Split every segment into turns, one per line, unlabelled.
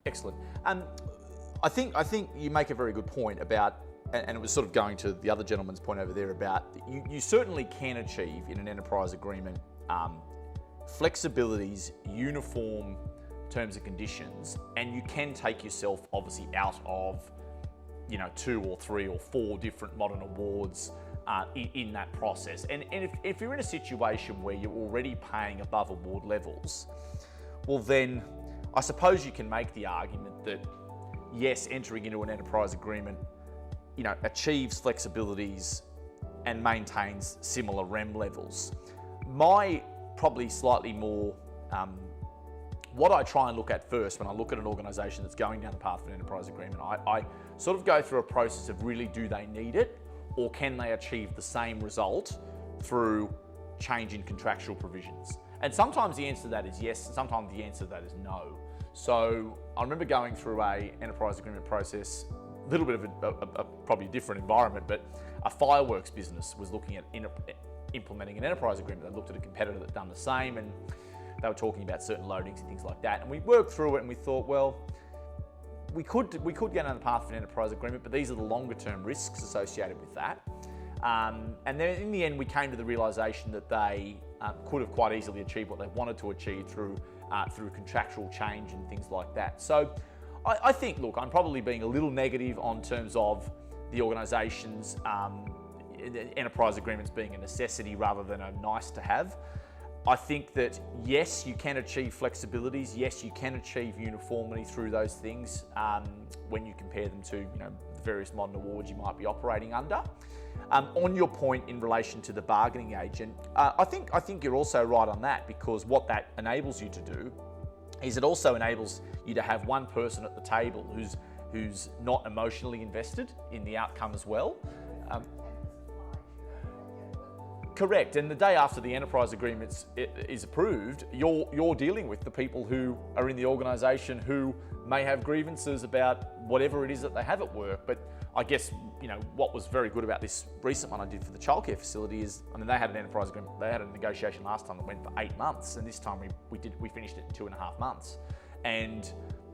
Excellent. I think you make a very good point about, and it was sort of going to the other gentleman's point over there about, you certainly can achieve in an enterprise agreement flexibilities, uniform terms and conditions, and you can take yourself obviously out of 2 or 3 or 4 different modern awards in that process. And if you're in a situation where you're already paying above award levels, well then I suppose you can make the argument that yes, entering into an enterprise agreement achieves flexibilities and maintains similar REM levels. My probably slightly more, what I try and look at first when I look at an organisation that's going down the path of an enterprise agreement, I sort of go through a process of really, do they need it, or can they achieve the same result through change in contractual provisions? And sometimes the answer to that is yes, and sometimes the answer to that is no. So I remember going through a enterprise agreement process, a little bit of a probably a different environment, but a fireworks business was looking at implementing an enterprise agreement. They looked at a competitor that done the same, and they were talking about certain loadings and things like that. And we worked through it and we thought, well, we could get on the path of an enterprise agreement, but these are the longer term risks associated with that. And then in the end, we came to the realization that they could have quite easily achieved what they wanted to achieve through contractual change and things like that. So I think, look, I'm probably being a little negative on terms of the organisation's enterprise agreements being a necessity rather than a nice to have. I think that yes, you can achieve flexibilities. Yes, you can achieve uniformity through those things when you compare them to the various modern awards you might be operating under. On your point in relation to the bargaining agent, I think you're also right on that, because what that enables you to do is it also enables you to have one person at the table who's not emotionally invested in the outcome as well. Correct, and the day after the enterprise agreement is approved, you're dealing with the people who are in the organisation who may have grievances about whatever it is that they have at work. But I guess what was very good about this recent one I did for the childcare facility is, they had an enterprise agreement. They had a negotiation last time that went for 8 months, and this time we finished it in 2.5 months. And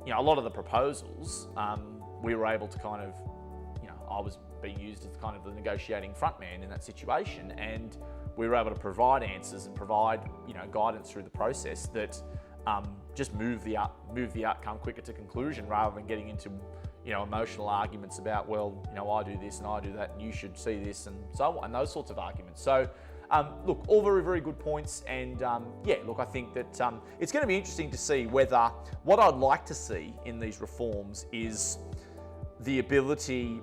a lot of the proposals we were able to kind of, I was being used as kind of the negotiating frontman in that situation, and we were able to provide answers and provide guidance through the process that just move the outcome quicker to conclusion, rather than getting into emotional arguments about, well, I do this and I do that and you should see this and so on, and those sorts of arguments. So look, all very, very good points, and yeah, look, I think that it's going to be interesting to see whether, what I'd like to see in these reforms is the ability,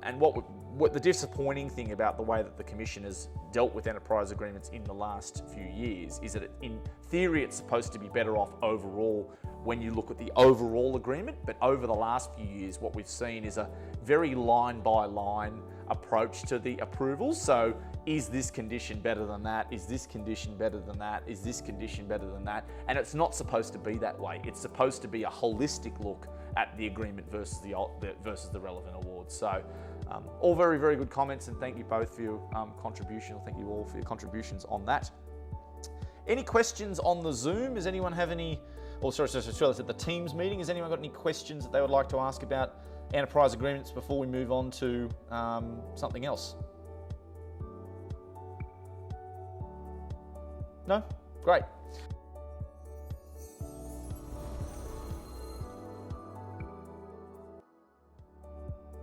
and what the disappointing thing about the way that the Commission has dealt with enterprise agreements in the last few years is that in theory it's supposed to be better off overall when you look at the overall agreement, but over the last few years what we've seen is a very line by line approach to the approvals. So is this condition better than that? Is this condition better than that? Is this condition better than that? And it's not supposed to be that way. It's supposed to be a holistic look at the agreement versus the relevant awards. So all very, very good comments, and thank you both for your contribution. Thank you all for your contributions on that. Any questions on the Zoom? Does anyone have any, at the Teams meeting, has anyone got any questions that they would like to ask about enterprise agreements before we move on to something else? No? Great.